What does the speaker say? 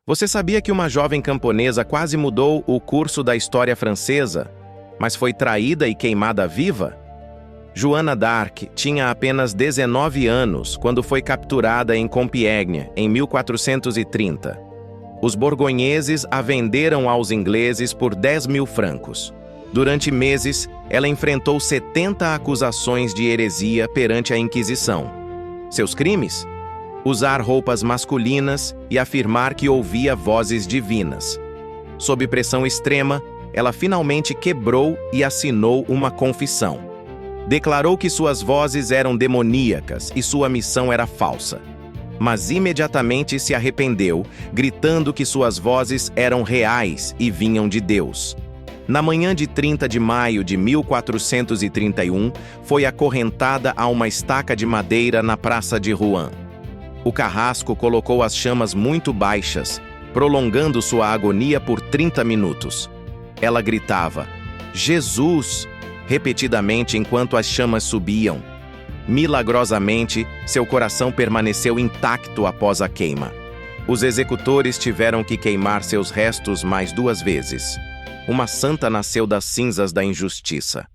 Você sabia que uma jovem camponesa quase mudou o curso da história francesa, mas foi traída e queimada viva? Joana d'Arc tinha apenas 19 anos quando foi capturada em Compiègne, em 1430. Os borgonheses a venderam aos ingleses por 10.000 francos. Durante meses, ela enfrentou 70 acusações de heresia perante a Inquisição. Seus crimes? Usar roupas masculinas e afirmar que ouvia vozes divinas. Sob pressão extrema, ela finalmente quebrou e assinou uma confissão. Declarou que suas vozes eram demoníacas e sua missão era falsa. Mas imediatamente se arrependeu, gritando que suas vozes eram reais e vinham de Deus. Na manhã de 30 de maio de 1431, foi acorrentada a uma estaca de madeira na Praça de Rouen. O carrasco colocou as chamas muito baixas, prolongando sua agonia por 30 minutos. Ela gritava, "Jesus!", repetidamente enquanto as chamas subiam. Milagrosamente, seu coração permaneceu intacto após a queima. Os executores tiveram que queimar seus restos mais 2 vezes. Uma santa nasceu das cinzas da injustiça.